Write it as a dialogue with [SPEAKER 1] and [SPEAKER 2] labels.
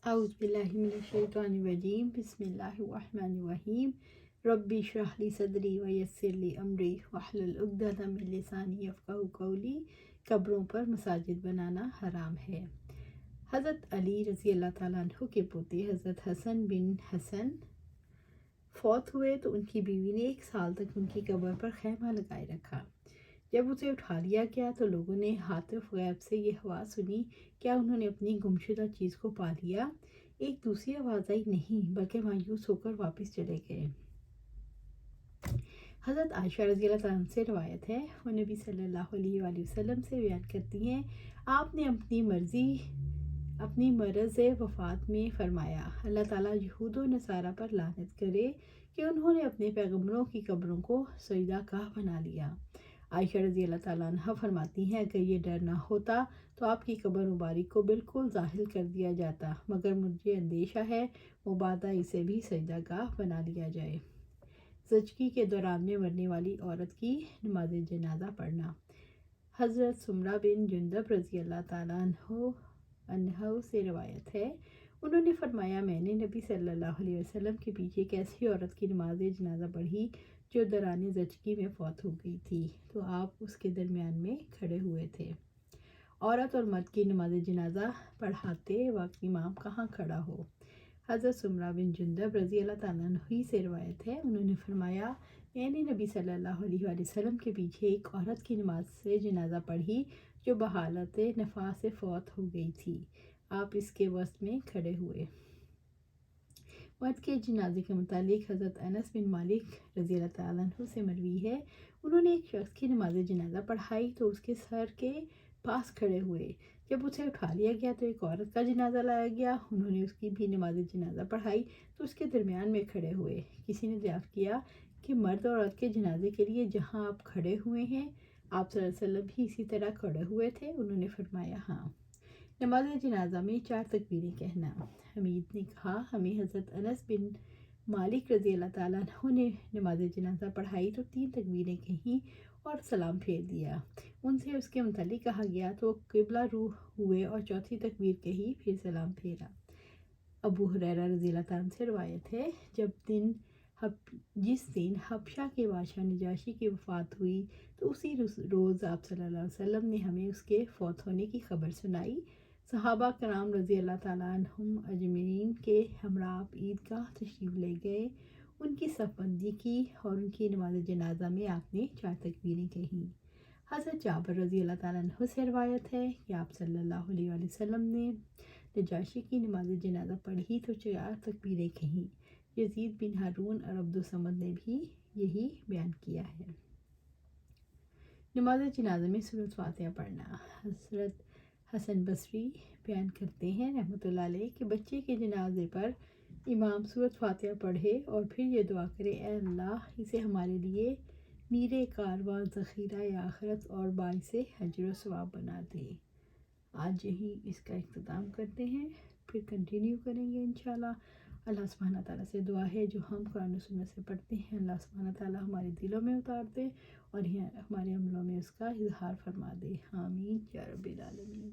[SPEAKER 1] اعوذ باللہ من الشیطان الرجیم بسم اللہ الرحمن الرحیم ربی اشرح لی صدری ویسر لی امری واحلل عقدۃ من لسانی یفقہوا قولی۔ قبروں پر مساجد بنانا حرام ہے۔ حضرت علی رضی اللہ تعالیٰ عنہ کے پوتے حضرت حسن بن حسن فوت ہوئے تو ان کی بیوی نے 1 سال تک ان کی قبر پر خیمہ لگائے رکھا۔ جب اسے اٹھا لیا گیا تو لوگوں نے ہاتف غیب سے یہ آواز سنی، کیا انہوں نے اپنی گمشدہ چیز کو پا لیا؟ ایک دوسری آواز آئی، نہیں، بلکہ مایوس ہو کر واپس چلے گئے۔ حضرت عائشہ رضی اللہ تعالیٰ عنہ سے روایت ہے، وہ نبی صلی اللہ علیہ وآلہ وسلم سے بیان کرتی ہیں، آپ نے اپنی مرض وفات میں فرمایا، اللہ تعالیٰ یہود و نصارہ پر لعنت کرے کہ انہوں نے اپنے پیغمبروں کی قبروں کو سجدہ گاہ بنا لیا۔ عائشہ رضی اللہ تعالیٰ عنہ فرماتی ہیں، اگر یہ ڈر نہ ہوتا تو آپ کی قبر مبارک کو بالکل زاحل کر دیا جاتا، مگر مجھے اندیشہ ہے مبادا اسے بھی سجدہ گاہ بنا لیا جائے۔ زچگی کے دوران میں مرنے والی عورت کی نماز جنازہ پڑھنا۔ حضرت سمرہ بن جندب رضی اللہ تعالیٰ عنہ سے روایت ہے، انہوں نے فرمایا، میں نے نبی صلی اللہ علیہ وسلم کے پیچھے ایک ایسی عورت کی نماز جنازہ پڑھی جو دوران زچگی میں فوت ہو گئی تھی، تو آپ اس کے درمیان میں کھڑے ہوئے تھے۔ عورت اور مرد کی نماز جنازہ پڑھاتے وقت امام کہاں کھڑا ہو؟ حضرت سمرہ بن جندب رضی اللہ تعالیٰ عنہ سے روایت ہے، انہوں نے فرمایا، میں نے نبی صلی اللہ علیہ وآلہ وسلم کے پیچھے ایک عورت کی نماز جنازہ پڑھی جو بحالت نفاس سے فوت ہو گئی تھی، آپ اس کے وسط میں کھڑے ہوئے۔ مرد کے جنازے کے متعلق حضرت انس بن مالک رضی اللہ تعالیٰ عنہ سے مروی ہے، انہوں نے ایک شخص کی نماز جنازہ پڑھائی تو اس کے سر کے پاس کھڑے ہوئے۔ جب اسے اٹھا لیا گیا تو ایک عورت کا جنازہ لایا گیا، انہوں نے اس کی بھی نماز جنازہ پڑھائی تو اس کے درمیان میں کھڑے ہوئے۔ کسی نے دریافت کیا کہ مرد اور عورت کے جنازے کے لیے جہاں آپ کھڑے ہوئے ہیں، آپ صلی اللہ علیہ وسلم بھی اسی طرح کھڑے ہوئے تھے؟ انہوں نے فرمایا، ہاں۔ نماز جنازہ میں 4 تکبیریں کہنا۔ حمید نے کہا، ہمیں حضرت انس بن مالک رضی اللہ تعالیٰ عنہ نے نماز جنازہ پڑھائی تو 3 تکبیریں کہیں اور سلام پھیر دیا۔ ان سے اس کے متعلق کہا گیا تو قبلہ رو ہوئے اور 4تھی تکبیر کہی، پھر سلام پھیرا۔ ابو ہریرہ رضی اللہ تعالیٰ عنہ سے روایت ہے، جس دن حبشہ کے بادشاہ نجاشی کی وفات ہوئی تو اسی روز آپ صلی اللہ علیہ وسلم نے ہمیں اس کے فوت ہونے کی خبر سنائی۔ صحابہ کرام رضی اللہ تعالیٰ عنہم اجمعین کے ہمراہ آپ عیدگاہ تشریف لے گئے، ان کی صف بندی کی اور ان کی نماز جنازہ میں آپ نے 4 تکبیریں کہیں۔ حضرت جابر رضی اللہ تعالیٰ عنہ سے روایت ہے کہ آپ صلی اللہ علیہ وآلہ وسلم نے نجاشی کی نماز جنازہ پڑھی تو 4 تکبیریں کہیں۔ یزید بن ہارون اور عبد الصمد نے بھی یہی بیان کیا ہے۔ نماز جنازہ میں سورۃ فاتحہ پڑھنا۔ حضرت حسن بصری بیان کرتے ہیں رحمۃ اللہ علیہ کہ بچے کے جنازے پر امام سورۃ فاتحہ پڑھے اور پھر یہ دعا کرے، اے اللہ اسے ہمارے لیے میرے کارواں، ذخیرہ آخرت اور باعث اجر و ثواب بنا دے۔ آج یہی اس کا اختتام کرتے ہیں، پھر کنٹینیو کریں گے انشاءاللہ۔ اللہ سبحانہ تعالیٰ سے دعا ہے جو ہم قرآن و سنت سے پڑھتے ہیں، اللہ سبحانہ تعالیٰ ہمارے دلوں میں اتار دے اور ہمارے عملوں میں اس کا اظہار فرما دے، آمین یا رب العالمین۔